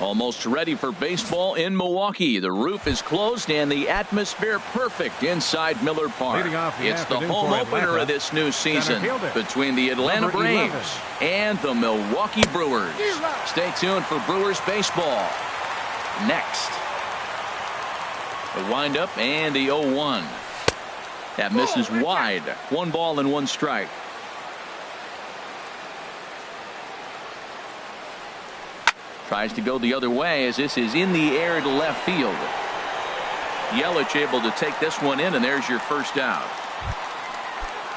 Almost ready for baseball in Milwaukee. The roof is closed and the atmosphere perfect inside Miller Park. It's the home opener of this new season between the Atlanta Braves and the Milwaukee Brewers. Stay tuned for Brewers baseball next. The windup and the 0-1. That misses wide. 1 ball and 1 strike. Tries to go the other way as this is in the air to left field. Yelich able to take this one in, and there's your first out.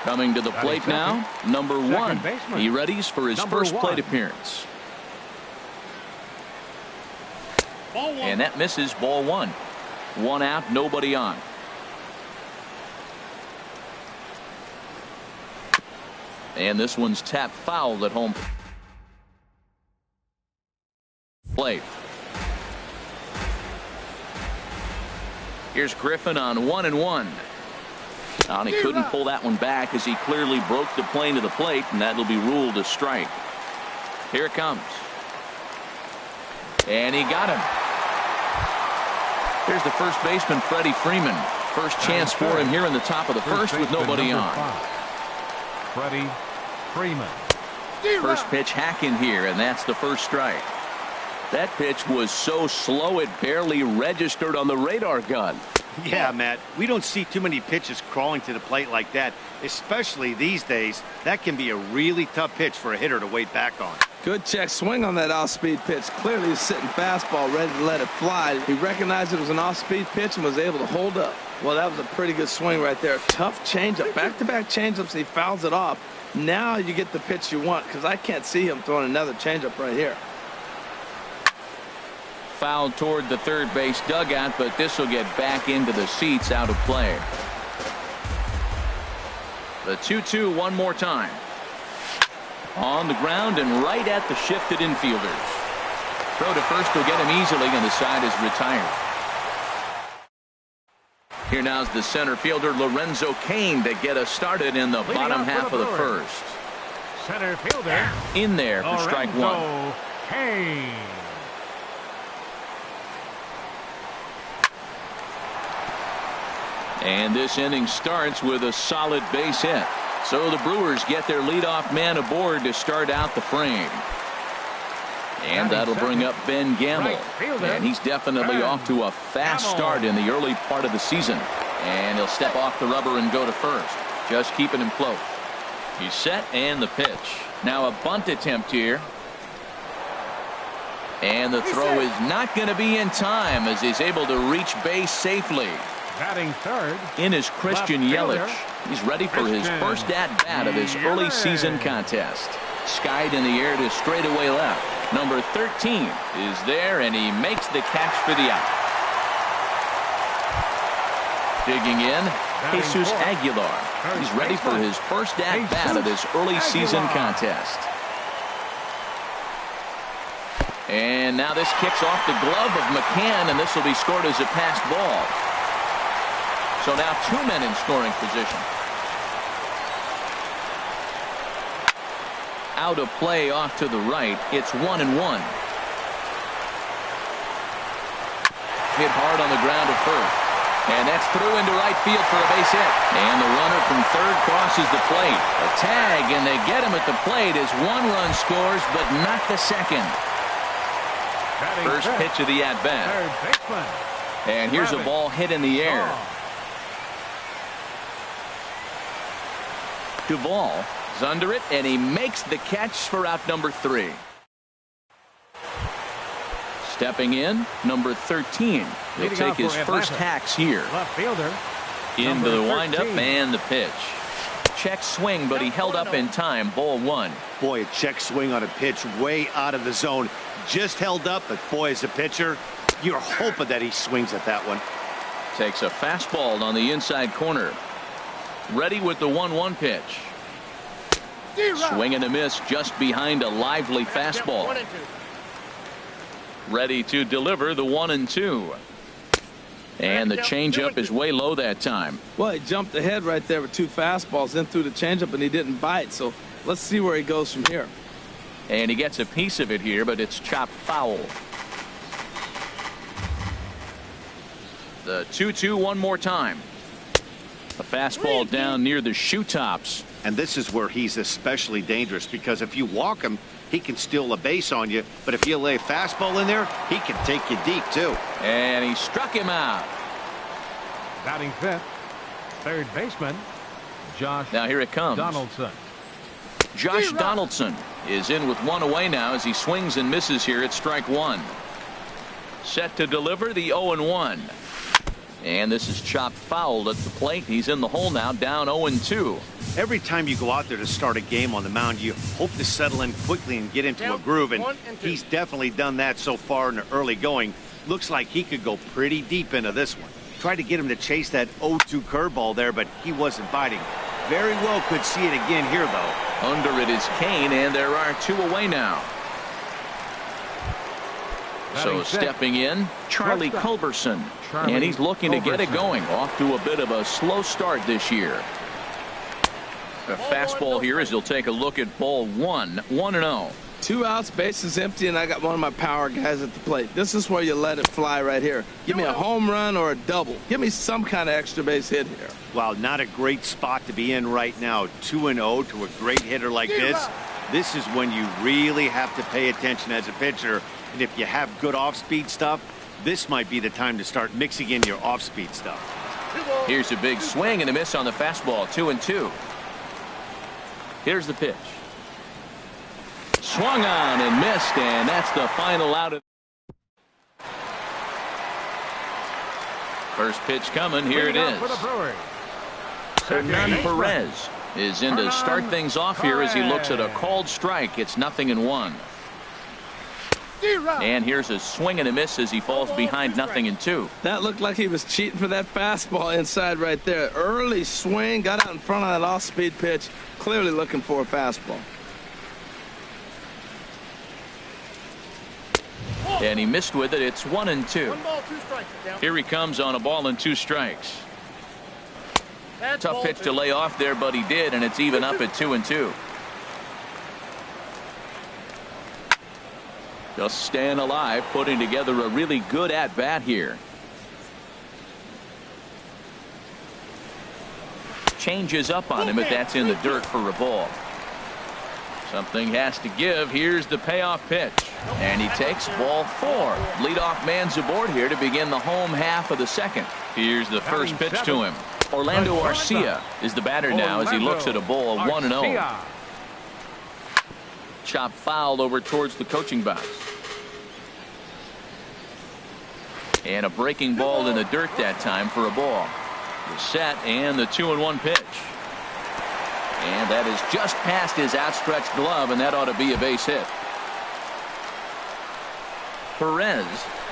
Coming to the plate now, number 1. He readies for his first plate appearance. And that misses, ball 1. 1 out, nobody on. And this one's tapped foul at home plate. Here's Griffin on 1-1. And he couldn't pull that one back as he clearly broke the plane to the plate, and that'll be ruled a strike. Here it comes. And he got him. Here's the first baseman, Freddie Freeman. First chance for him here in the top of the first with nobody on. Freddie Freeman. First pitch hacking here, and that's the first strike. That pitch was so slow it barely registered on the radar gun. Yeah, Matt, we don't see too many pitches crawling to the plate like that, especially these days. That can be a really tough pitch for a hitter to wait back on. Good check swing on that off-speed pitch. Clearly he's sitting fastball ready to let it fly. He recognized it was an off-speed pitch and was able to hold up. Well, that was a pretty good swing right there. Tough changeup. Back-to-back changeups. He fouls it off. Now you get the pitch you want, because I can't see him throwing another changeup right here. Fouled toward the third base dugout, but this will get back into the seats, out of play. The 2-2 one more time. On the ground and right at the shifted infielders. Throw to first will get him easily, and the side is retired. Here now's the center fielder Lorenzo Cain to get us started in the bottom half of the first. Center fielder in there for strike 1. Cain. And this inning starts with a solid base hit. So the Brewers get their leadoff man aboard to start out the frame. And that'll bring up Ben Gamble. And he's definitely off to a fast start in the early part of the season. And he'll step off the rubber and go to first. Just keeping him close. He's set, and the pitch. Now a bunt attempt here. And the throw is not going to be in time as he's able to reach base safely. Batting third in is Christian Yelich. He's ready for his first at-bat of his early season contest. Skied in the air to straightaway left. Number 13 is there, and he makes the catch for the out. Digging in, Jesus Aguilar. He's ready for his first at-bat of this early season contest. And now this kicks off the glove of McCann, and this will be scored as a passed ball. So now 2 men in scoring position. Out of play off to the right. It's 1-1. Hit hard on the ground at first. And that's through into right field for a base hit. And the runner from third crosses the plate. A tag, and they get him at the plate as 1 run scores, but not the second. First pitch of the at-bat. And here's a ball hit in the air. Duvall is under it, and he makes the catch for out number 3. Stepping in, number 13. He'll take his first hacks here. Left fielder. Into the windup and the pitch. Check swing, but he held up in time. Ball 1. Boy, a check swing on a pitch way out of the zone. Just held up, but boy, as a pitcher, you're hoping that he swings at that one. Takes a fastball on the inside corner. Ready with the 1-1 pitch. Swing and a miss just behind a lively fastball. Ready to deliver the 1-2. And the changeup is way low that time. Well, he jumped ahead right there with 2 fastballs, then threw the changeup, and he didn't bite. So let's see where he goes from here. And he gets a piece of it here, but it's chopped foul. The 2-2 one more time. A fastball down near the shoe tops. And this is where he's especially dangerous, because if you walk him, he can steal a base on you. But if you lay a fastball in there, he can take you deep, too. And he struck him out. Batting fifth, third baseman, Josh Now here it comes. Donaldson. Josh Donaldson is in with one away now as he swings and misses here at strike one. Set to deliver the 0-1. And this is chopped foul at the plate. He's in the hole now, down 0-2. Every time you go out there to start a game on the mound, you hope to settle in quickly and get into a groove, and he's definitely done that so far in the early going. Looks like he could go pretty deep into this one. Tried to get him to chase that 0-2 curveball there, but he wasn't biting. Very well could see it again here, though. Under it is Kane, and there are two away now. So stepping in, Charlie Culberson. And he's looking to get it going. Off to a bit of a slow start this year. A fastball here as he'll take a look at ball one. 1-0. 2 outs, bases empty, and I got one of my power guys at the plate. This is where you let it fly right here. Give me a home run or a double. Give me some kind of extra base hit here. Wow, not a great spot to be in right now. 2-0 to a great hitter like this. This is when you really have to pay attention as a pitcher. And if you have good off-speed stuff, this might be the time to start mixing in your off-speed stuff. Here's a big swing and a miss on the fastball. 2-2. Here's the pitch. Swung on and missed, and that's the final out of. First pitch coming. Here it is. Hernan Perez is in to start things off here as he looks at a called strike. It's 0-1. And here's a swing and a miss as he falls behind 0-2. That looked like he was cheating for that fastball inside right there. Early swing, got out in front of that off-speed pitch. Clearly looking for a fastball. And he missed with it. It's 1-2. Here he comes on a ball and 2 strikes. Tough pitch to lay off there, but he did, and it's even up at 2-2. Just staying alive, putting together a really good at-bat here. Changes up on him if that's in the dirt for a ball. Something has to give. Here's the payoff pitch. And he takes ball 4. Leadoff man's aboard here to begin the home half of the second. Here's the first pitch to him. Orlando Arcia is the batter now as he looks at a ball of 1-0. Chop foul over towards the coaching box. And a breaking ball in the dirt that time for a ball. The set and the 2-1 pitch. And that is just past his outstretched glove, and that ought to be a base hit. Perez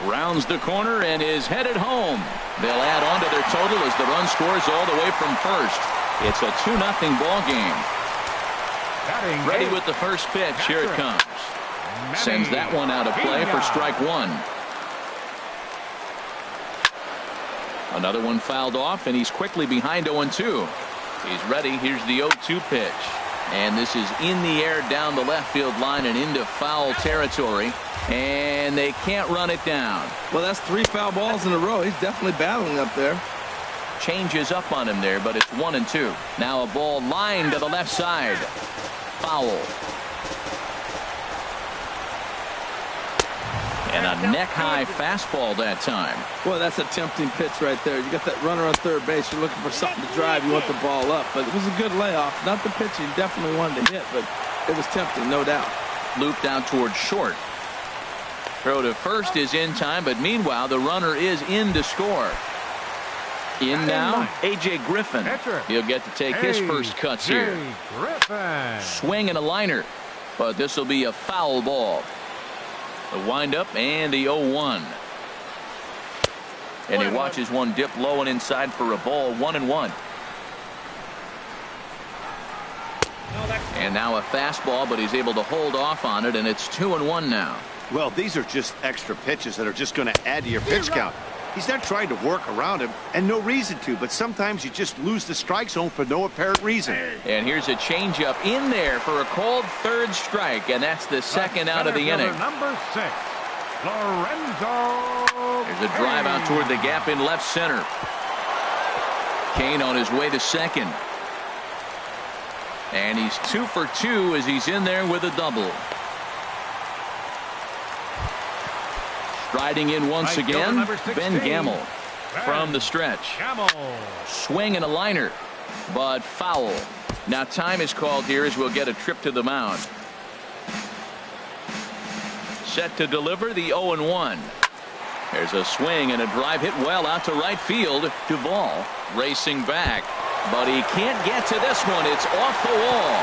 rounds the corner and is headed home. They'll add on to their total as the run scores all the way from first. It's a 2-0 ball game. Ready with the first pitch. Here it comes. Sends that one out of play for strike one. Another one fouled off, and he's quickly behind 0-2. He's ready. Here's the 0-2 pitch. And this is in the air down the left field line and into foul territory. And they can't run it down. Well, that's 3 foul balls in a row. He's definitely battling up there. Changes up on him there, but it's 1-2. Now a ball lined to the left side. Foul. And a neck-high fastball that time. Well, that's a tempting pitch right there. You got that runner on third base. You're looking for something to drive. You want the ball up. But it was a good layoff. Not the pitch he definitely wanted to hit, but it was tempting, no doubt. Looped out towards short. Throw to first is in time, but meanwhile, the runner is in to score. In now, A.J. Griffin. He'll get to take his first cuts here. Swing and a liner, but this will be a foul ball. The windup and the 0-1. And he watches one dip low and inside for a ball. 1-1. And now a fastball, but he's able to hold off on it, and it's 2-1 now. Well, these are just extra pitches that are just going to add to your pitch count. He's not trying to work around him, and no reason to, but sometimes you just lose the strike zone for no apparent reason. And here's a changeup in there for a called third strike, and that's the second out of the inning. Number 6, There's a drive out toward the gap in left center. Kane on his way to second. And he's 2 for 2 as he's in there with a double. Striding in once again, Ben Gamel from the stretch. Swing and a liner, but foul. Now time is called here as we'll get a trip to the mound. Set to deliver the 0-1. There's a swing and a drive hit well out to right field. Duvall racing back, but he can't get to this one. It's off the wall.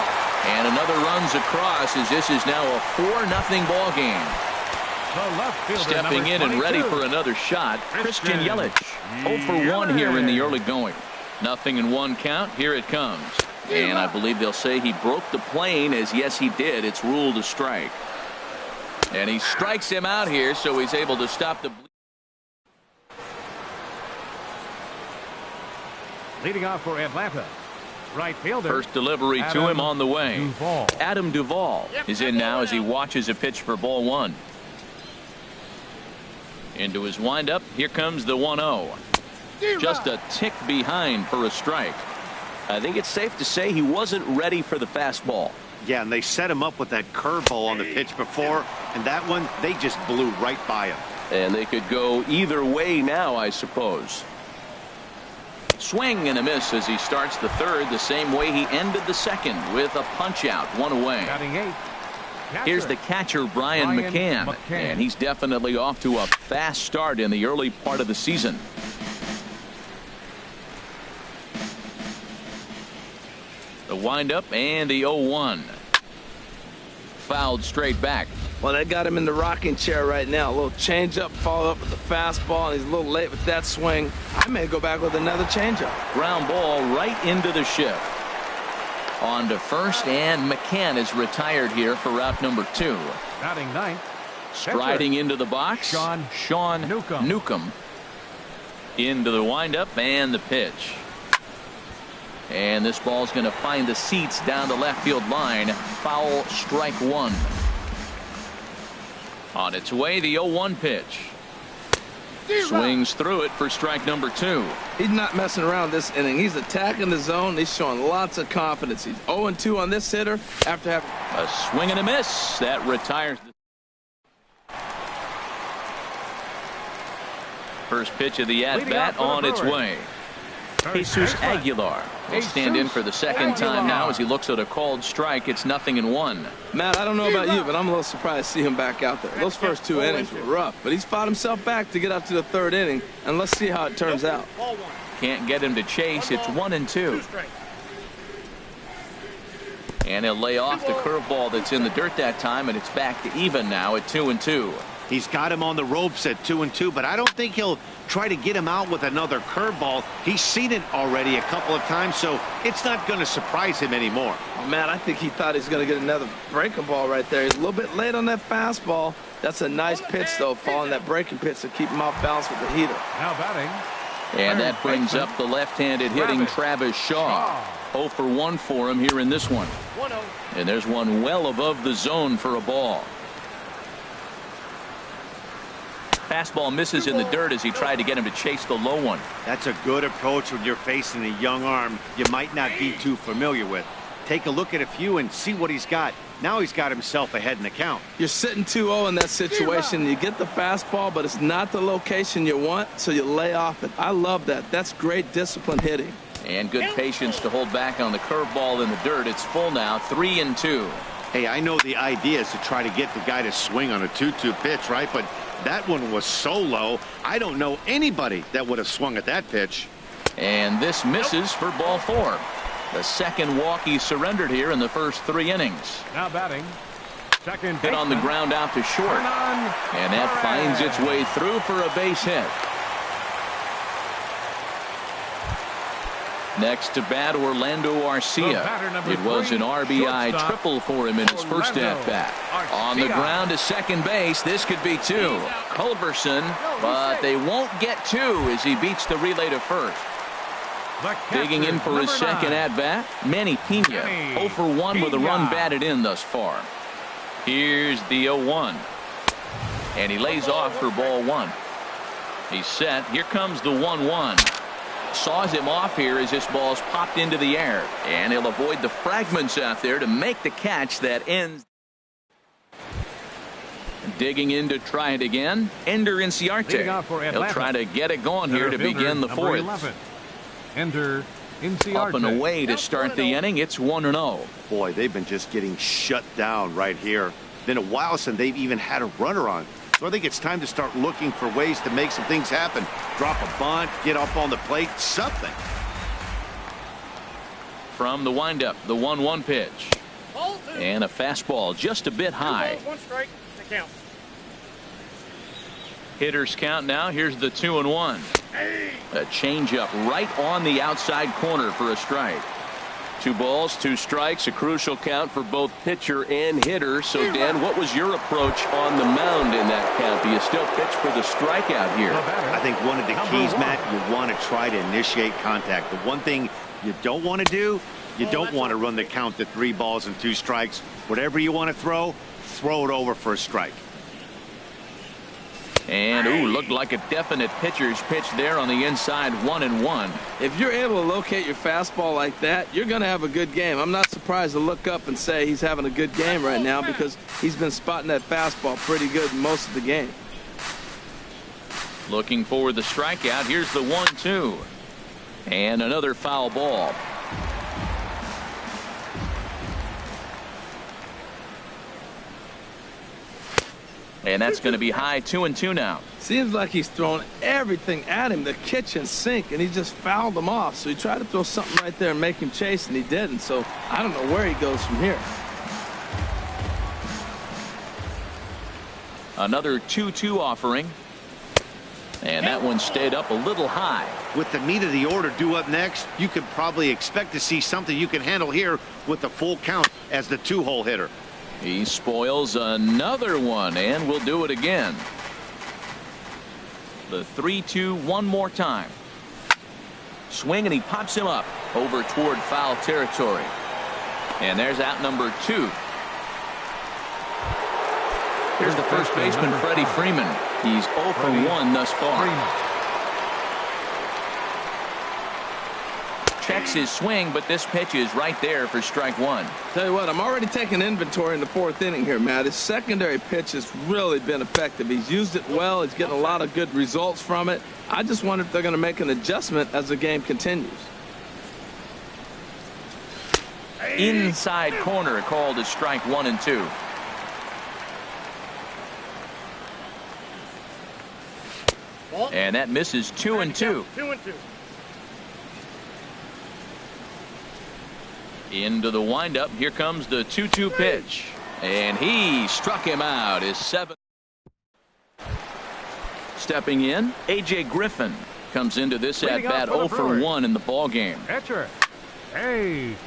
And another runs across as this is now a 4-0 ball game. Stepping in and ready for another shot, Christian Yelich. 0 for 1 here in the early going. 0-1 count. Here it comes. And I believe they'll say he broke the plane, as yes he did. It's ruled a strike. And he strikes him out here, so he's able to stop the. Leading off for Atlanta, right fielder. First delivery to him on the way. Duvall. Adam Duvall is in now as he watches a pitch for ball 1. Into his windup. Here comes the 1-0. Just a tick behind for a strike. I think it's safe to say he wasn't ready for the fastball. Yeah, and they set him up with that curveball on the pitch before, and that one, they just blew right by him. And they could go either way now, I suppose. Swing and a miss as he starts the third the same way he ended the second with a punch out, 1 away. Batting 8. Here's the catcher, Brian McCann, and he's definitely off to a fast start in the early part of the season. The windup and the 0-1. Fouled straight back. Well, they got him in the rocking chair right now. A little changeup, followed up with the fastball, and he's a little late with that swing. I may go back with another changeup. Ground ball right into the shift. On to first, and McCann is retired here for route number 2. Batting 9th. Striding into the box, Sean Newcomb. Into the windup and the pitch. And this ball's going to find the seats down the left field line. Foul, strike 1. On its way, the 0-1 pitch. Swings through it for strike number 2. He's not messing around this inning. He's attacking the zone. He's showing lots of confidence. He's 0-2 on this hitter after having a swing and a miss that retires. First pitch of the at-bat on its way. Jesus Aguilar will stand in for the second time now as he looks at a called strike. It's 0-1. Matt, I don't know about you, but I'm a little surprised to see him back out there. Those first 2 innings were rough, but he's fought himself back to get up to the 3rd inning, and let's see how it turns out. Can't get him to chase. It's 1-2. And he'll lay off the curveball that's in the dirt that time, and it's back to even now at 2-2. He's got him on the ropes at 2-2, but I don't think he'll try to get him out with another curveball. He's seen it already a couple of times, so it's not going to surprise him anymore. Oh, man, I think he thought he's going to get another breaking ball right there. He's a little bit late on that fastball. That's a nice pitch, though, following that breaking pitch to keep him off balance with the heater. Now batting. And that brings up the left-handed hitting Travis Shaw. 0 for 1 for him here in this one. And there's one well above the zone for a ball. Fastball misses in the dirt as he tried to get him to chase the low one. That's a good approach when you're facing a young arm you might not be too familiar with. Take a look at a few and see what he's got. Now he's got himself ahead in the count. You're sitting 2-0 in that situation. You get the fastball, but it's not the location you want, so you lay off it. I love that. That's great disciplined hitting. And good patience to hold back on the curveball in the dirt. It's full now, 3-2. Hey, I know the idea is to try to get the guy to swing on a 2-2 pitch, right? But that one was so low, I don't know anybody that would have swung at that pitch. And this misses for ball 4. The second walk he surrendered here in the first 3 innings. Now batting. Second hit on the ground out to short. And that finds its way through for a base hit. Next to bat, Orlando Arcia. It was an RBI triple for him in his first at-bat. On the ground to second base, this could be 2. Culberson, but they won't get 2 as he beats the relay to first. Digging in for his second at-bat, Manny Pena. 0 for 1 with a run batted in thus far. Here's the 0-1. And he lays off for ball one. He's set. Here comes the 1-1. Saws him off here as this ball's popped into the air. And he'll avoid the fragments out there to make the catch that ends. Digging in to try it again. Ender Inciarte. He'll try to get it going here to begin the fourth. Ender Inciarte. Up and away to start the inning. It's 1-0. Boy, they've been just getting shut down right here. Been a while since they've even had a runner on. So I think it's time to start looking for ways to make some things happen. Drop a bunt, get up on the plate, something. From the windup, the 1-1 pitch. And a fastball just a bit high. 1 strike to count. Hitters count now. Here's the 2-1. A changeup right on the outside corner for a strike. 2 balls, 2 strikes, a crucial count for both pitcher and hitter. So, Dan, what was your approach on the mound in that count? Do you still pitch for the strikeout here? I think one of the keys, Matt, you want to try to initiate contact. The one thing you don't want to do, you don't want to run the count to 3 balls and 2 strikes. Whatever you want to throw it over for a strike. And, looked like a definite pitcher's pitch there on the inside, 1-1. If you're able to locate your fastball like that, you're going to have a good game. I'm not surprised to look up and say he's having a good game right now because he's been spotting that fastball pretty good most of the game. Looking for the strikeout. Here's the 1-2. And another foul ball. And that's going to be high, 2-2 now. Seems like he's throwing everything at him, the kitchen sink, and he just fouled him off. So he tried to throw something right there and make him chase, and he didn't. So I don't know where he goes from here. Another 2-2 offering. And that one stayed up a little high. With the meat of the order due up next, you could probably expect to see something you can handle here with the full count as the 2-hole hitter. He spoils another one, and we'll do it again. The 3-2 one more time. Swing, and he pops him up over toward foul territory. And there's out number 2. Here's the first baseman, Freddie Freeman. He's 0 for 1 thus far. Checks his swing, but this pitch is right there for strike 1. Tell you what, I'm already taking inventory in the 4th inning here, Matt. His secondary pitch has really been effective. He's used it well. He's getting a lot of good results from it. I just wonder if they're going to make an adjustment as the game continues. Inside corner called as strike 1 and 2. And that misses 2-2. 2-2. Into the windup. Here comes the 2-2 pitch. And he struck him out. His 7th. Stepping in, A.J. Griffin comes into this at-bat 0 for 1 in the ballgame. Pitcher.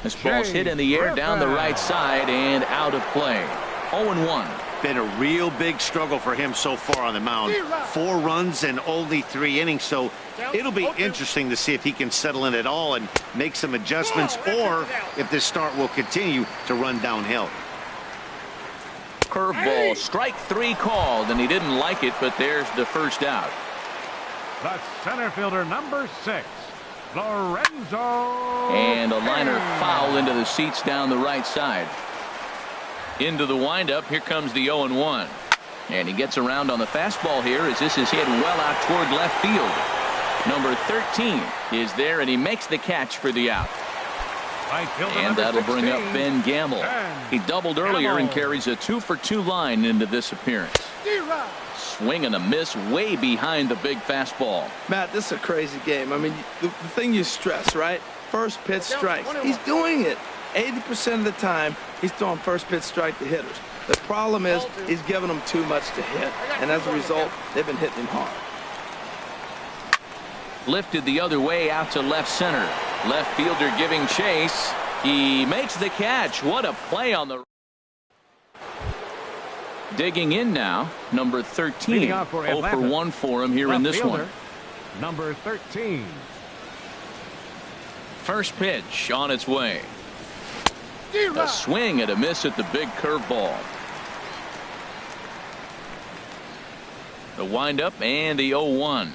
This ball's hit in the air down the right side and out of play. 0-1. Been a real big struggle for him so far on the mound. 4 runs and only 3 innings, so it'll be interesting to see if he can settle in at all and make some adjustments, or if this start will continue to run downhill. Curveball, strike 3 called, and he didn't like it, but there's the first out. The center fielder, number 6, Lorenzo. And a liner foul into the seats down the right side. Into the windup. Here comes the 0-1. And he gets around on the fastball here as this is hit well out toward left field. Number 13 is there, and he makes the catch for the out. And that'll bring up Ben Gamble. He doubled earlier and carries a 2 for 2 line into this appearance. Swing and a miss way behind the big fastball. Matt, this is a crazy game. I mean, the thing you stress, right? First pitch strikes. He's doing it. 80% of the time, he's throwing first pitch strike to hitters. The problem is he's giving them too much to hit, and as a result, they've been hitting him hard. Lifted the other way out to left center. Left fielder giving chase. He makes the catch. What a play on the... Digging in now, number 13. 0 for 1 for him here in this one. Number 13. First pitch on its way. A swing and a miss at the big curveball. The windup and the 0-1.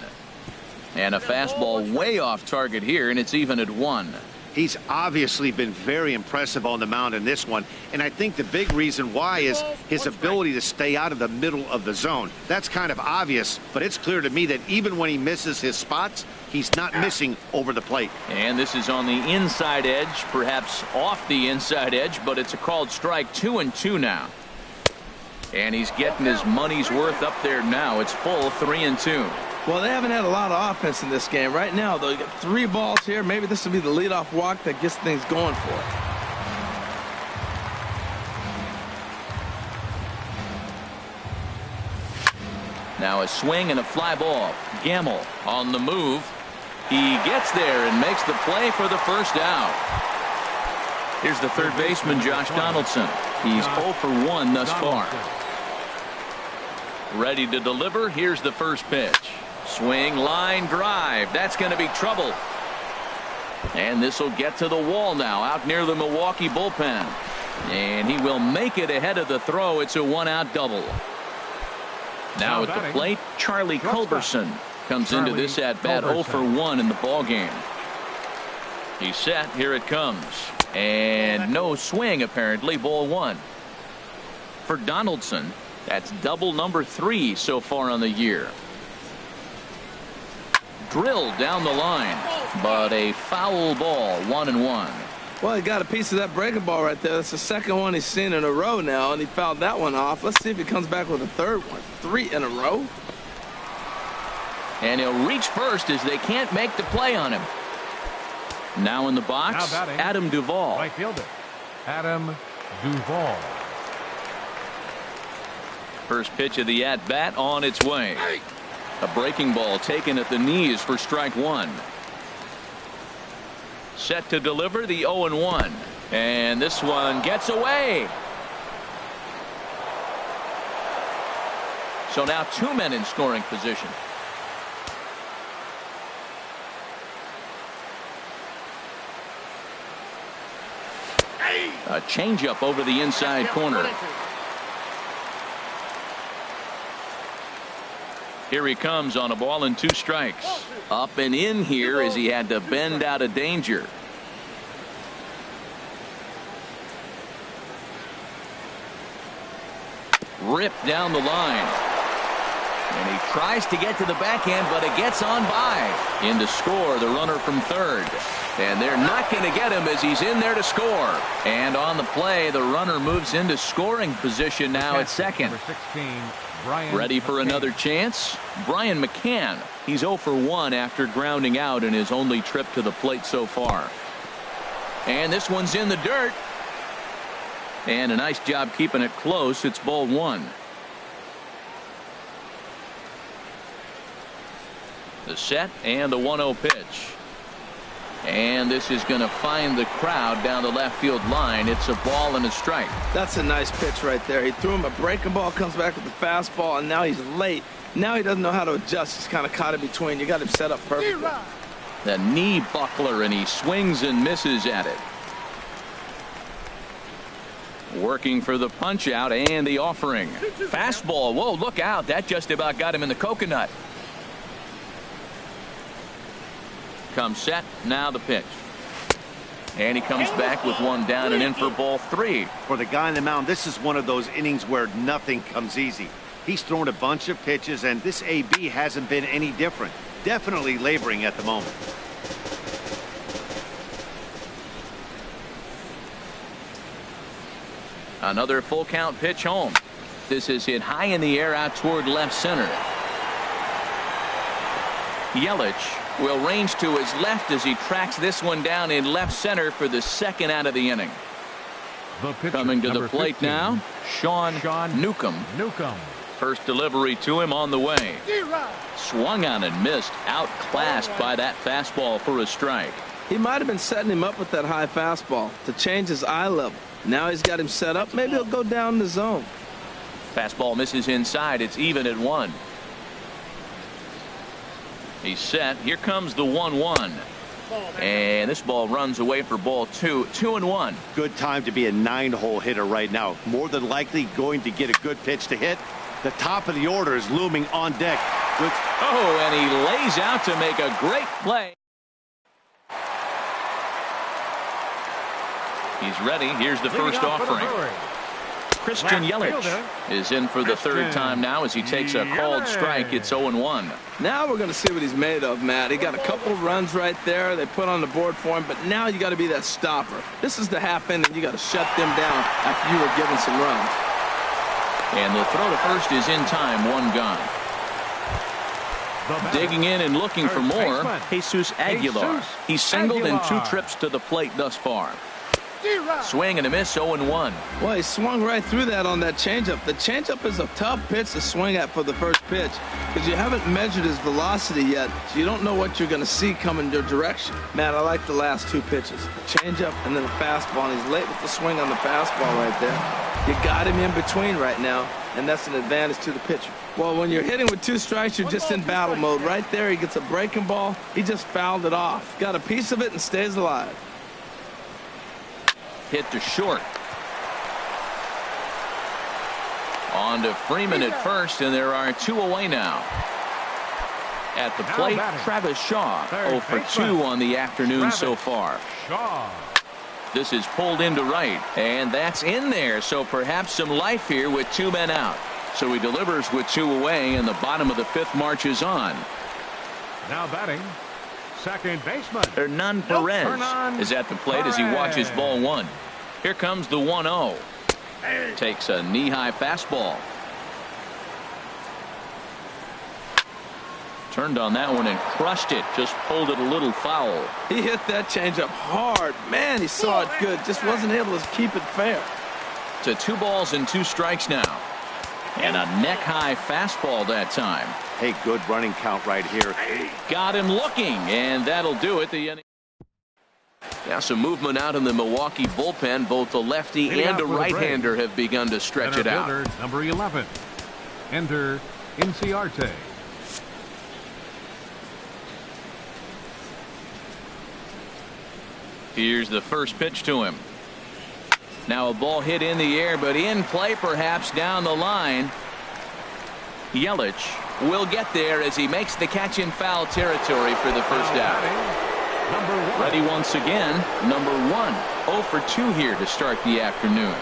And a fastball way off target here, and it's even at 1. He's obviously been very impressive on the mound in this one, and I think the big reason why is his ability to stay out of the middle of the zone. That's kind of obvious, but it's clear to me that even when he misses his spots, he's not missing over the plate. And this is on the inside edge, perhaps off the inside edge, but it's a called strike. 2-2 now. And he's getting his money's worth up there now. It's full 3-2. Well, they haven't had a lot of offense in this game. Right now, though, you got 3 balls here. Maybe this will be the leadoff walk that gets things going for it. Now a swing and a fly ball. Gamble on the move. He gets there and makes the play for the first out. Here's the third baseman, Josh Donaldson. He's 0 for 1 thus far. Ready to deliver. Here's the first pitch. Swing, line, drive. That's going to be trouble. And this will get to the wall now, out near the Milwaukee bullpen. And he will make it ahead of the throw. It's a 1-out double. Now at the plate, Charlie Culberson comes into this at-bat 0 for 1 in the ballgame. He's set. Here it comes. And no swing, apparently. Ball 1. For Donaldson, that's double number 3 so far on the year. Drilled down the line, but a foul ball. 1-1. Well, he got a piece of that breaking ball right there. That's the second one he's seen in a row now, and he fouled that one off. Let's see if he comes back with a third one. 3 in a row. And he'll reach first as they can't make the play on him. Now in the box, Adam Duvall. Right fielder, Adam Duvall. First pitch of the at-bat on its way. A breaking ball taken at the knees for strike 1. Set to deliver the 0-1. And this one gets away. So now 2 men in scoring position. A changeup over the inside corner. Here he comes on a ball and 2 strikes. Up and in here as he had to bend out of danger. Ripped down the line. And he tries to get to the backhand, but it gets on by. In to score, the runner from third. And they're not going to get him as he's in there to score. And on the play, the runner moves into scoring position now at second. Number 16. Ready for another chance? Brian McCann. He's 0 for 1 after grounding out in his only trip to the plate so far. And this one's in the dirt. And a nice job keeping it close. It's ball 1. The set and the 1-0 pitch. And this is going to find the crowd down the left field line. It's a ball and a strike. That's a nice pitch right there. He threw him a breaking ball, comes back with the fastball, and now he's late. Now he doesn't know how to adjust. He's kind of caught in between. You got him set up perfectly. The knee buckler, and he swings and misses at it. Working for the punch out and the offering. Fastball. Whoa, look out. That just about got him in the coconut. Comes set. Now the pitch. And he comes back with one down and in for ball 3. For the guy on the mound, this is one of those innings where nothing comes easy. He's thrown a bunch of pitches, and this AB hasn't been any different. Definitely laboring at the moment. Another full count pitch home. This is hit high in the air out toward left center. Yelich will range to his left as he tracks this one down in left center for the second out of the inning. Coming to the plate 15. now, Sean Newcomb. First delivery to him on the way. Swung on and missed, outclassed by that fastball for a strike. He might have been setting him up with that high fastball to change his eye level. Now he's got him set up. Maybe he'll go down the zone. Fastball misses inside. It's even at 1. He's set. Here comes the 1-1. And this ball runs away for ball 2. 2-1. Good time to be a 9-hole hitter right now. More than likely going to get a good pitch to hit. The top of the order is looming on deck. Good. Oh, and he lays out to make a great play. He's ready. Here's the first offering. Christian Yelich is in for the third time now as he takes a called strike. It's 0-1. Now we're going to see what he's made of, Matt. He got a couple runs right there they put on the board for him, but now you got to be that stopper. This is the half inning. You got to shut them down after you were given some runs. And the throw to first is in time. One gone. Digging in and looking for more, Jesus Aguilar. He's singled in 2 trips to the plate thus far. Swing and a miss, 0-1. Well, he swung right through that on that changeup. The changeup is a tough pitch to swing at for the first pitch because you haven't measured his velocity yet, so you don't know what you're going to see coming your direction. Matt, I like the last 2 pitches. The changeup and then the fastball, and he's late with the swing on the fastball right there. You got him in between right now, and that's an advantage to the pitcher. Well, when you're hitting with 2 strikes, you're just in battle mode. Right there, he gets a breaking ball. He just fouled it off. Got a piece of it and stays alive. Hit to short. On to Freeman at first, and there are 2 away now. At the plate, Travis Shaw, 0 for 2 on the afternoon so far. This is pulled into right, and that's in there, so perhaps some life here with 2 men out. So he delivers with 2 away, and the bottom of the 5th marches on. Now batting, second baseman Hernan Perez is at the plate as he watches ball 1. Here comes the 1-0. Takes a knee-high fastball. Turned on that one and crushed it. Just pulled it a little foul. He hit that changeup hard. Man, he saw it good. Just wasn't able to keep it fair. To 2 balls and 2 strikes now. And a neck-high fastball that time. Hey, good running count right here. Got him looking, and that'll do it. Now some movement out in the Milwaukee bullpen. Both the lefty and a right-hander have begun to stretch it out. Number 11, Ender Inciarte. Here's the first pitch to him. Now a ball hit in the air, but in play perhaps down the line. Yelich will get there as he makes the catch in foul territory for the first out. Ready once again, number 1. 0 for 2 here to start the afternoon.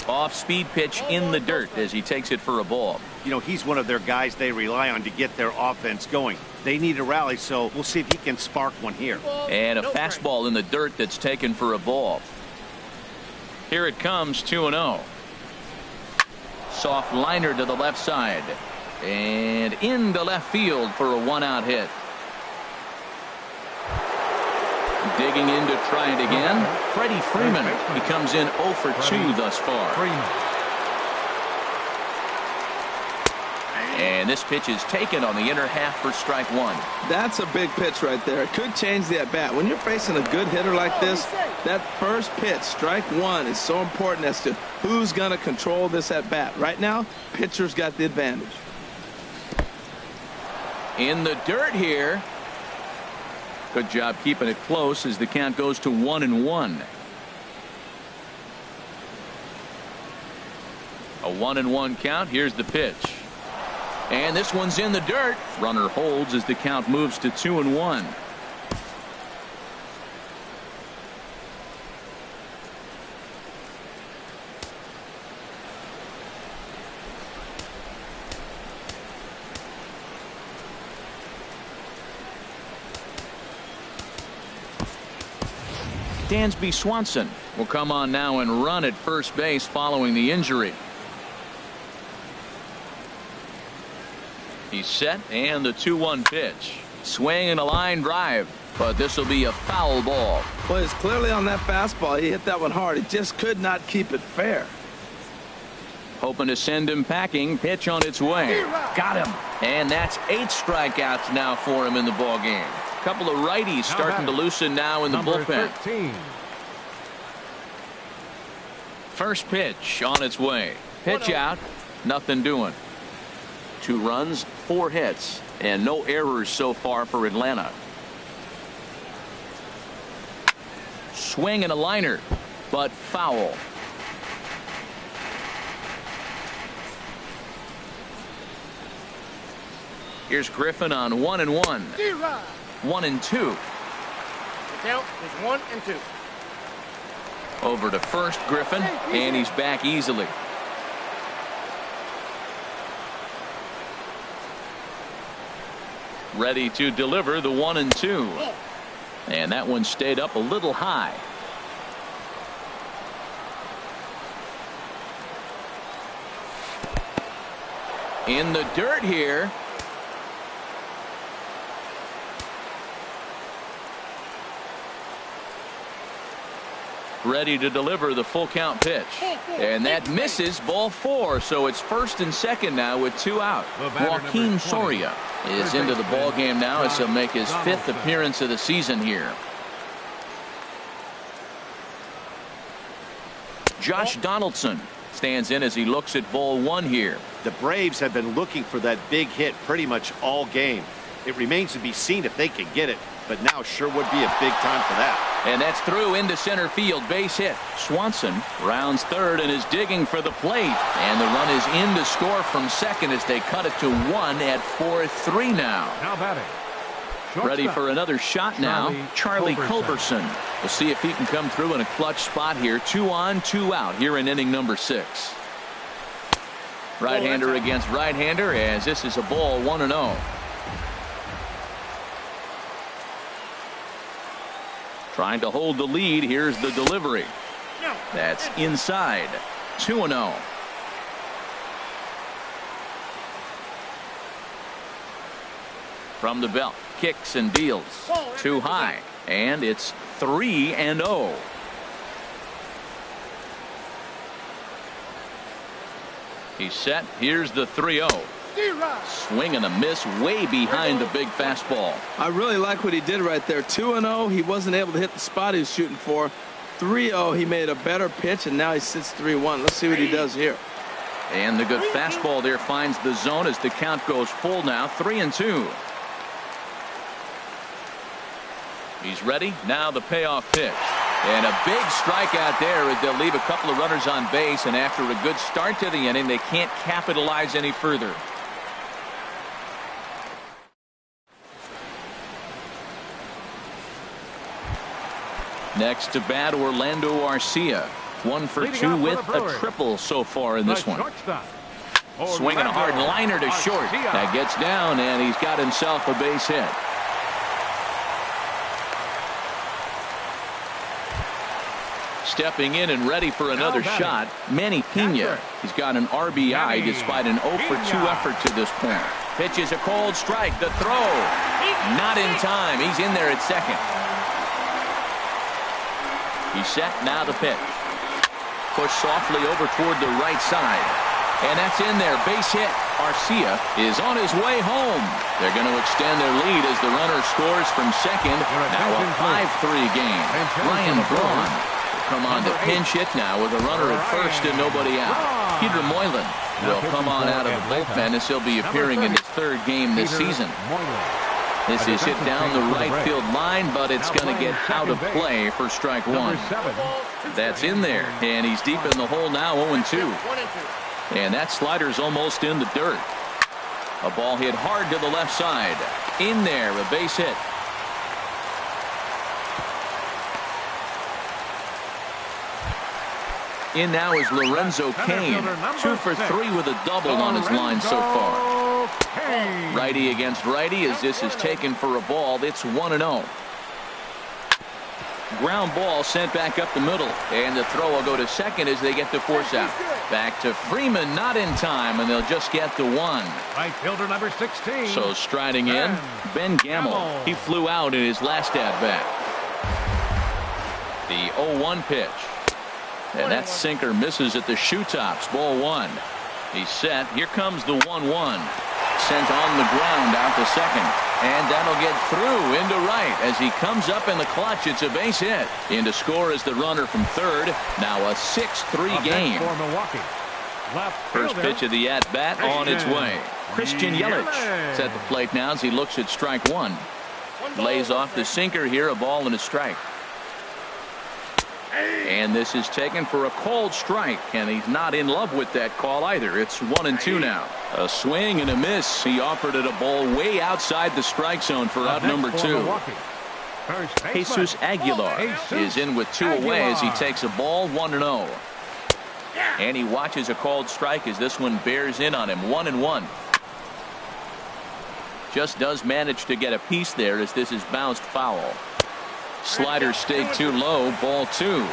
Off-speed pitch in the dirt as he takes it for a ball. You know, he's one of their guys they rely on to get their offense going. They need a rally, so we'll see if he can spark one here. And a fastball in the dirt that's taken for a ball. Here it comes, 2-0. Soft liner to the left side. And into left field for a 1-out hit. Digging in to try it again. Freddie Freeman. He comes in 0 for 2 thus far. And this pitch is taken on the inner half for strike 1. That's a big pitch right there. It could change the at-bat. When you're facing a good hitter like this, that first pitch, strike 1, is so important as to who's going to control this at-bat. Right now, pitcher's got the advantage. In the dirt here. Good job keeping it close as the count goes to 1-1. A 1-1 count. Here's the pitch. And this one's in the dirt. Runner holds as the count moves to 2-1. Dansby Swanson will come on now and run at first base following the injury. He's set, and the 2-1 pitch. Swing and a line drive, but this will be a foul ball. Well, it's clearly on that fastball. He hit that one hard. He just could not keep it fair. Hoping to send him packing. Pitch on its way. Got him. And that's 8 strikeouts now for him in the ball game. A couple of righties starting to loosen now in the bullpen. 13. First pitch on its way. Pitch out. Nothing doing. 2 runs, 4 hits, and no errors so far for Atlanta. Swing and a liner, but foul. Here's Griffin on 1-1. 1-2. The count is 1-2. Over to first, Griffin, and he's back easily. Ready to deliver the 1-2. And that one stayed up a little high. In the dirt here. Ready to deliver the full count pitch. And that misses, ball 4. So it's first and second now with 2 out. Joaquin Soria is into the ball game now as he'll make his 5th appearance of the season here. Josh Donaldson stands in as he looks at ball 1 here. The Braves have been looking for that big hit pretty much all game. It remains to be seen if they can get it, but now sure would be a big time for that. And that's through into center field, base hit. Swanson rounds third and is digging for the plate, and the run is in to score from second as they cut it to 1 at 4-3 now. Now batting. Ready for another shot now, Charlie Culberson. We'll see if he can come through in a clutch spot here. 2 on, 2 out here in inning number 6. Right-hander against right-hander as this is a ball 1-0. Trying to hold the lead. Here's the delivery. That's inside. 2-0. From the belt, kicks and deals. Too high, and it's 3-0. He's set. Here's the 3-0. Swing and a miss way behind the big fastball. I really like what he did right there. 2-0. He wasn't able to hit the spot he was shooting for. 3-0. He made a better pitch, and now he sits 3-1. Let's see what he does here. And the good fastball there finds the zone as the count goes full now. 3-2. He's ready. Now the payoff pitch. And a big strikeout there as they'll leave a couple of runners on base, and after a good start to the inning, they can't capitalize any further. Next to bat, Orlando Arcia. 1 for 2 with a triple so far in this one. Swinging a hard liner to short. That gets down, and he's got himself a base hit. Stepping in and ready for another shot, Manny Pena. He's got an RBI despite an 0 for 2 effort to this point. Pitches a cold strike. The throw. Not in time. He's in there at second. He's set. Now the pitch. Push softly over toward the right side. And that's in there. Base hit. Arcia is on his way home. They're going to extend their lead as the runner scores from second. Now a 5-3 game. Ryan Braun come on to pinch hit now with a runner at first and nobody out. Peter Moylan will come on out of the bullpen as he'll be appearing in his 3rd game this season. This is hit down the right field line, but it's going to get out of play for strike 1. That's in there, and he's deep in the hole now, 0-2. And that slider's almost in the dirt. A ball hit hard to the left side. In there, a base hit. In now is Lorenzo Cain. 2 for 3 with a double on his line so far. Righty against righty as this is taken for a ball. It's 1-0. Ground ball sent back up the middle, and the throw will go to second as they get the force out. Back to Freeman, not in time, and they'll just get the 1. Right fielder number 16. So striding in, Ben Gamble. He flew out in his last at bat. The 0-1 pitch. And that sinker misses at the shoe tops. Ball 1. He's set. Here comes the 1-1. Sent on the ground out to second. And that'll get through into right as he comes up in the clutch. It's a base hit. In to score is the runner from third. Now a 6-3 game. For Milwaukee. First pitch of the at-bat on its way. Christian Yelich is at the plate now as he looks at strike 1. Lays off the sinker here. A ball and a strike. And this is taken for a called strike, and he's not in love with that call either. It's 1-2 now. A swing and a miss. He offered it a ball way outside the strike zone for out number 2. Jesus Aguilar is in with 2 away as he takes a ball 1-0. And he watches a called strike as this one bears in on him. 1-1. Just does manage to get a piece there as this is bounced foul. Slider stayed too low. Ball 2.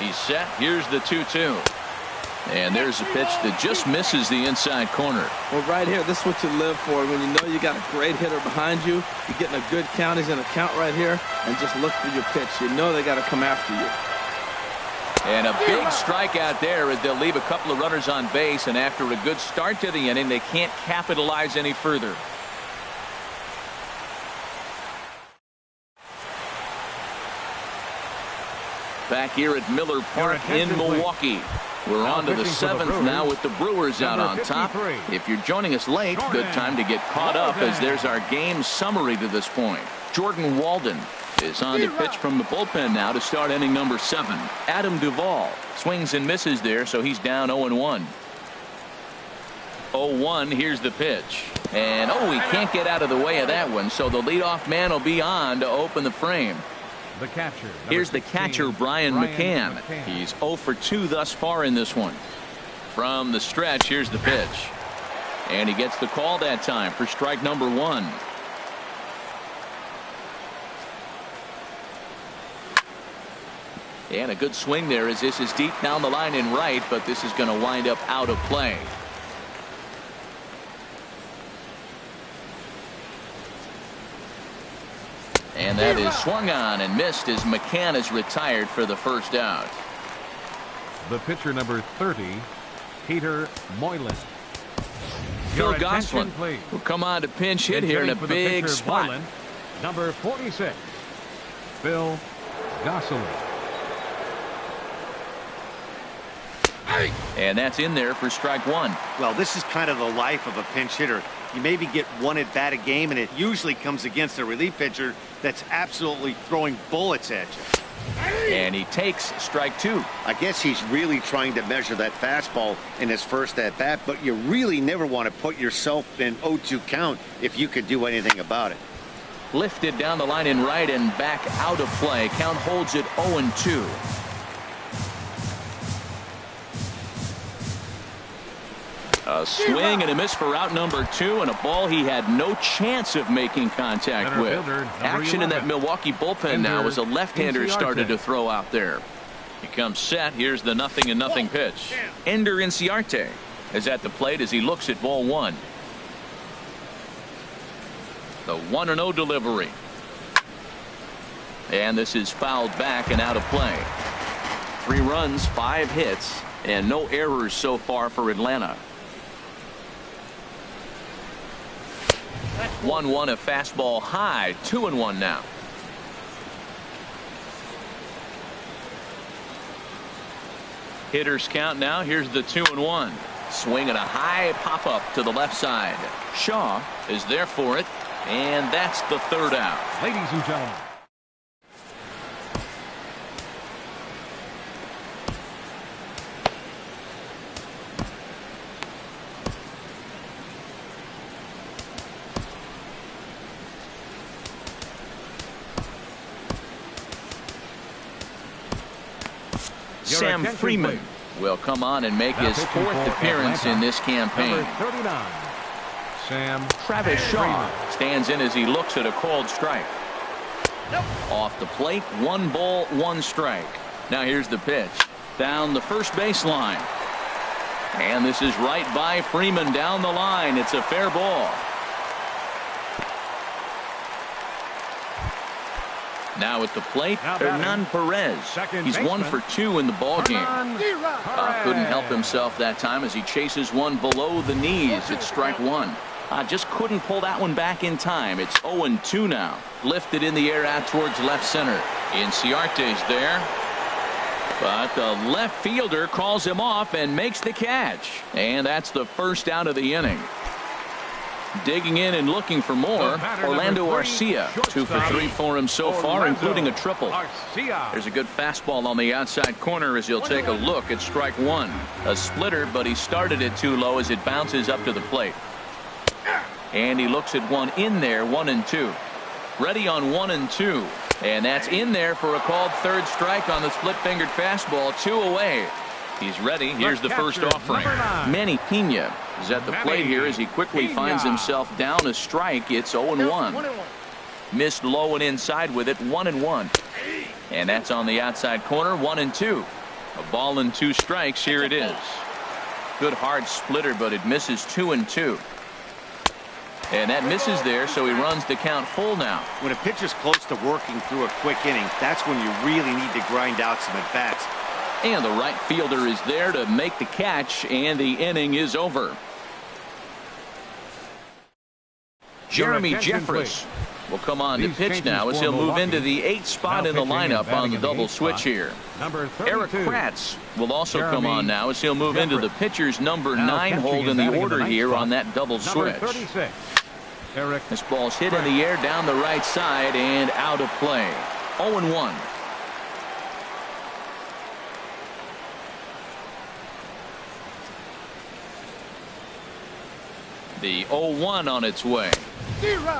He's set. Here's the 2-2. And there's a pitch that just misses the inside corner. Well, right here, this is what you live for. When you know you got a great hitter behind you, you're getting a good count. He's in a count right here, and just look for your pitch. You know they got to come after you. And a big strikeout there as they'll leave a couple of runners on base, and after a good start to the inning, they can't capitalize any further. Back here at Miller Park in Milwaukee. We're on to the 7th now with the Brewers out on top. If you're joining us late, good time to get caught up as there's our game summary to this point. Jordan Walden is on to pitch from the bullpen now to start inning number 7. Adam Duvall swings and misses there, so he's down 0-1. 0-1, here's the pitch. And he can't get out of the way of that one, so the leadoff man will be on to open the frame. The catcher. Here's the catcher, Brian McCann. He's 0 for 2 thus far in this one. From the stretch, here's the pitch. And he gets the call that time for strike number 1. And a good swing there as this is deep down the line in right, but this is going to wind up out of play. And that is swung on and missed as McCann is retired for the first out. The pitcher number 30, Peter Moylan. Phil Gosselin will come on to pinch hit here in a big spot. Moylan, number 46, Phil Gosselin. And that's in there for strike 1. Well, this is kind of the life of a pinch hitter. You maybe get one at bat a game, and it usually comes against a relief pitcher that's absolutely throwing bullets at you. And he takes strike 2. I guess he's really trying to measure that fastball in his first at bat, but you really never want to put yourself in 0-2 count if you could do anything about it. Lifted down the line in right and back out of play. Count holds it 0-2. A swing and a miss for out number 2, and a ball he had no chance of making contact with. Action in that Milwaukee bullpen now as a left-hander started to throw out there. He comes set. Here's the 0-0 pitch. Ender Inciarte is at the plate as he looks at ball 1. The 1-0 delivery. And this is fouled back and out of play. 3 runs, 5 hits, and no errors so far for Atlanta. 1-1, a fastball high. 2-1 now. Hitters count now. Here's the 2-1. Swing and a high pop up to the left side. Shaw is there for it, and that's the 3rd out. Ladies and gentlemen. Sam Freeman will come on and make his 4th appearance in this campaign. Number 39, Sam Travis Shaw Freeman stands in as he looks at a called strike. Off the plate, 1 ball, 1 strike. Now here's the pitch. Down the first baseline. And this is right by Freeman down the line. It's a fair ball. Now at the plate, Hernan Perez. He's 1 for 2 in the ballgame. Couldn't help himself that time as he chases one below the knees. It's strike 1. Just couldn't pull that one back in time. It's 0-2 now. Lifted in the air out towards left center. Inciarte's there. But the left fielder calls him off and makes the catch. And that's the first out of the inning. Digging in and looking for more, Orlando Arcia. 2 for 3 for him so far, including a triple. There's a good fastball on the outside corner as he'll take a look at strike one. A splitter, but he started it too low as it bounces up to the plate. And he looks at one in there, 1-2. Ready on 1-2. And that's in there for a called third strike on the split-fingered fastball. 2 away. He's ready. Here's the first offering. Manny Pena is at the plate here as he quickly finds himself down a strike. It's 0-1. Missed low and inside with it, 1-1. And that's on the outside corner, 1-2. A ball and 2 strikes. Here it is. Good hard splitter, but it misses 2-2. And that misses there, so he runs the count full now. When a pitcher's close to working through a quick inning, that's when you really need to grind out some at-bats. And the right fielder is there to make the catch, and the inning is over. Jeremy Jeffress will come on to pitch now as he'll move into the 8th spot in the lineup on the double switch here. Eric Kratz will also come on now as he'll move into the pitcher's number 9 hold in the order here on that double switch. This ball's hit in the air down the right side and out of play. 0-1. The 0-1 on its way.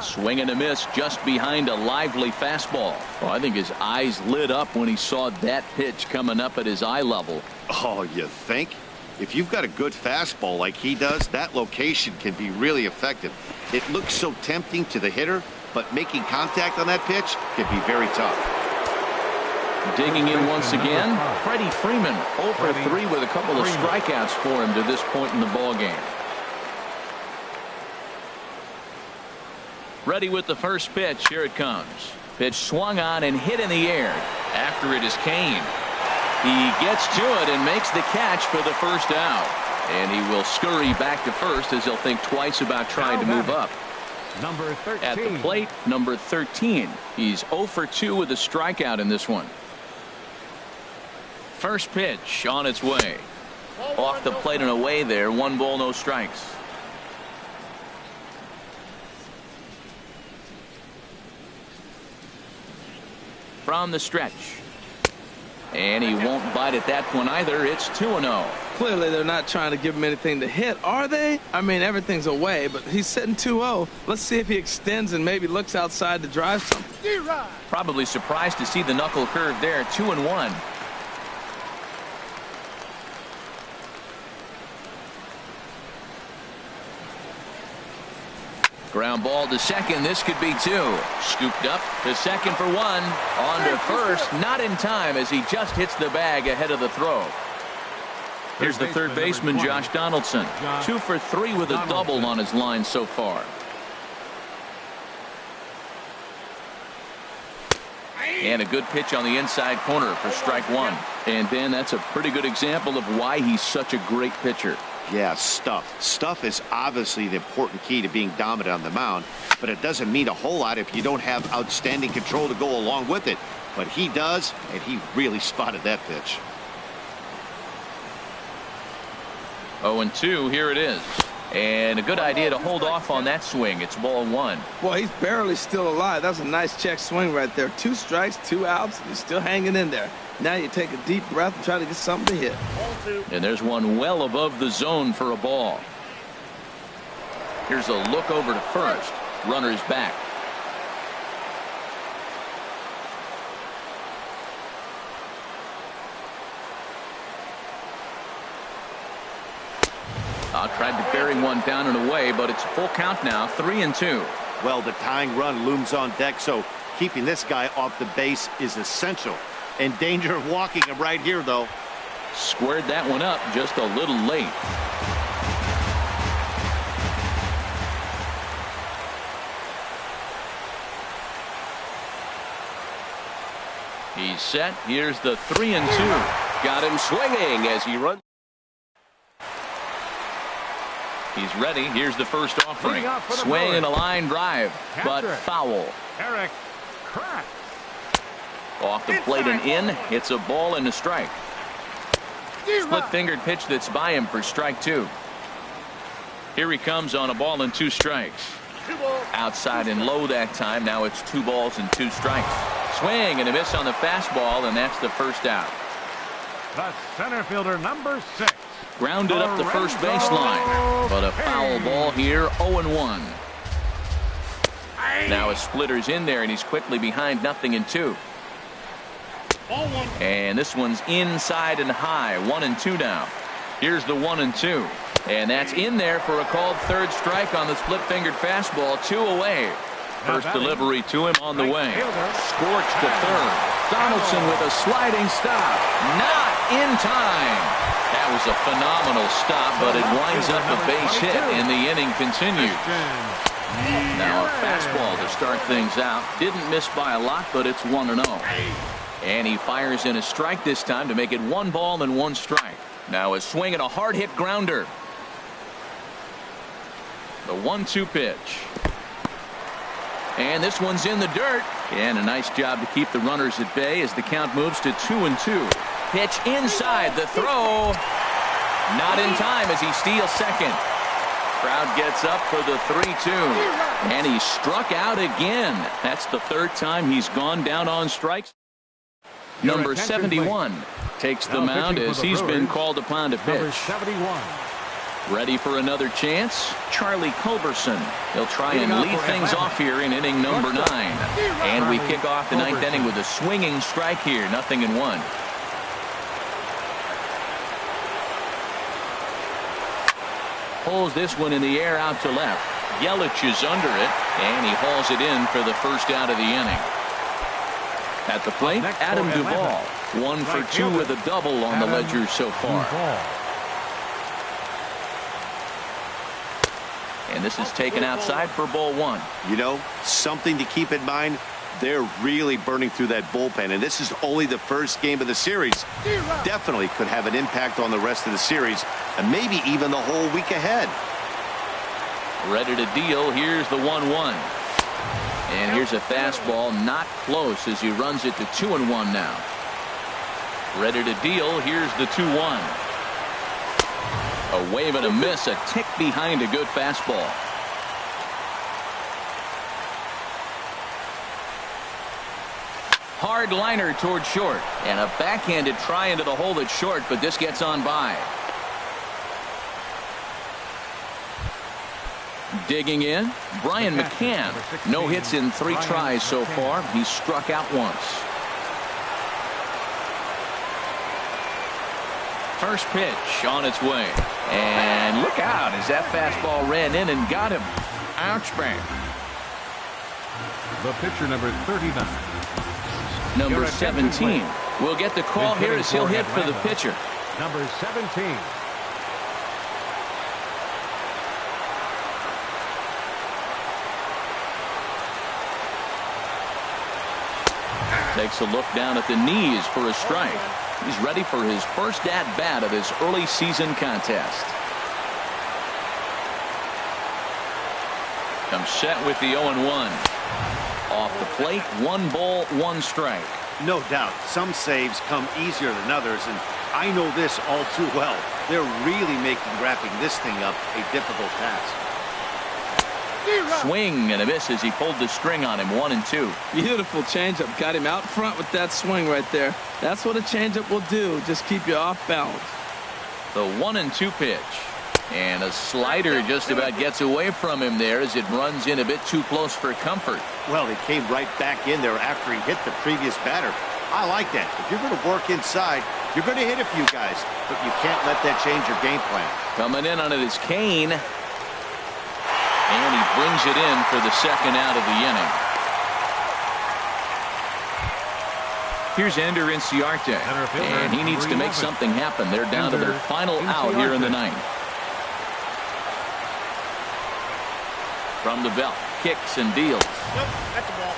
Swing and a miss just behind a lively fastball. Well, I think his eyes lit up when he saw that pitch coming up at his eye level. Oh, you think? If you've got a good fastball like he does, that location can be really effective. It looks so tempting to the hitter, but making contact on that pitch can be very tough. Digging in once again, Freddie Freeman, 0 for 3 with a couple of strikeouts for him to this point in the ballgame. Ready with the first pitch. Here it comes. Pitch swung on and hit in the air. After it is Kane. He gets to it and makes the catch for the first out. And he will scurry back to first as he'll think twice about trying to move up. Number 13. At the plate, number 13. He's 0 for 2 with a strikeout in this one. First pitch on its way. Off the plate and away there. 1 ball, no strikes. From the stretch. And he won't bite at that one either. It's 2-0. Clearly they're not trying to give him anything to hit, are they? I mean, everything's away, but he's sitting 2-0. Let's see if he extends and maybe looks outside to drive something. Probably surprised to see the knuckle curve there. 2-1. Ground ball to second. This could be 2. Scooped up to second for 1. On to first. Not in time as he just hits the bag ahead of the throw. Here's the third baseman, Josh Donaldson. 2 for 3 with a double on his line so far. And a good pitch on the inside corner for strike 1. And Ben, that's a pretty good example of why he's such a great pitcher. Yeah, stuff. Stuff is obviously the important key to being dominant on the mound, but it doesn't mean a whole lot if you don't have outstanding control to go along with it. But he does, and he really spotted that pitch. 0-2, here it is. And a good idea to hold off on that swing. It's ball 1. Well, he's barely still alive. That's a nice check swing right there. 2 strikes, 2 outs, and he's still hanging in there. Now you take a deep breath and try to get something to hit. And there's one well above the zone for a ball. Here's a look over to first. Runner's back. Tried to bury one down and away, but it's full count now. 3-2. Well, the tying run looms on deck, so keeping this guy off the base is essential. In danger of walking him right here, though. Squared that one up just a little late. He's set. Here's the 3-2. Got him swinging as he runs. He's ready. Here's the first offering. Swing and a line drive, but foul. Eric Kratz. Off the plate and in. It's a ball and a strike. Split-fingered pitch that's by him for strike 2. Here he comes on a ball and 2 strikes. Outside and low that time. Now it's 2 balls and 2 strikes. Swing and a miss on the fastball, and that's the first out. The center fielder, number 6. Grounded up the first baseline, but a foul ball here, 0-1. Now a splitter's in there, and he's quickly behind 0-2. And this one's inside and high, 1-2 now. Here's the 1-2. And that's in there for a called third strike on the split-fingered fastball, 2 away. First delivery to him on the way. Scorched to third. Donaldson with a sliding stop. Not in time. That was a phenomenal stop, but it winds up a base hit, and the inning continues. Now a fastball to start things out. Didn't miss by a lot, but it's 1-0. And he fires in a strike this time to make it 1 ball and 1 strike. Now a swing and a hard hit grounder. The 1-2 pitch. And this one's in the dirt. And a nice job to keep the runners at bay as the count moves to 2-2. Pitch inside, the throw. Not in time as he steals second. Crowd gets up for the 3-2. And he struck out again. That's the 3rd time he's gone down on strikes. Number 71 takes the mound as he's been called upon to pitch. Number 71. Ready for another chance? Charlie Culberson. He'll try and lead things off here in inning number 9. And we kick off the 9th inning with a swinging strike here, 0-1. Pulls this one in the air out to left. Yelich is under it, and he hauls it in for the first out of the inning. At the plate, Adam Duvall. 1 for 2 with a double on the ledger so far. And this is taken outside for ball 1. You know, something to keep in mind, they're really burning through that bullpen, and this is only the first game of the series. Definitely could have an impact on the rest of the series, and maybe even the whole week ahead. Ready to deal. Here's the 1-1. And here's a fastball not close as he runs it to 2-1 now. Ready to deal. Here's the 2-1. A wave and a miss, a tick behind a good fastball. Hard liner toward short, and a backhanded try into the hole that's short, but this gets on by. Digging in, Brian McCann. No hits in 3 tries so far. He's struck out once. First pitch on its way. And look out as that fastball ran in and got him. Ouch, bang. The pitcher, number 39. Number 17 will get the call here as he'll hit for the pitcher. Number 17. Takes a look down at the knees for a strike. He's ready for his first at-bat of this early season contest. Comes set with the 0-1. Off the plate, 1 ball, 1 strike. No doubt, some saves come easier than others, and I know this all too well. They're really making wrapping this thing up a difficult task. Swing and a miss as he pulled the string on him. 1-2. Beautiful changeup. Got him out front with that swing right there. That's what a changeup will do. Just keep you off balance. The 1-2 pitch. And a slider just about gets away from him there as it runs in a bit too close for comfort. Well, he came right back in there after he hit the previous batter. I like that. If you're going to work inside, you're going to hit a few guys, but you can't let that change your game plan. Coming in on it is Kane. And he brings it in for the second out of the inning. Here's Ender Inciarte, and he needs to make something happen. They're down to their final out here in the 9th. From the belt, kicks and deals.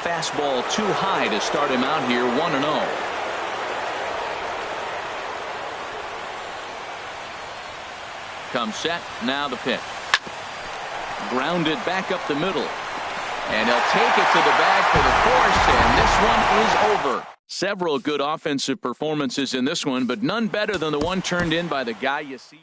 Fastball too high to start him out here, 1-0. Comes set, now the pitch. Grounded back up the middle. And he'll take it to the bag for the force, and this one is over. Several good offensive performances in this one, but none better than the one turned in by the guy you see.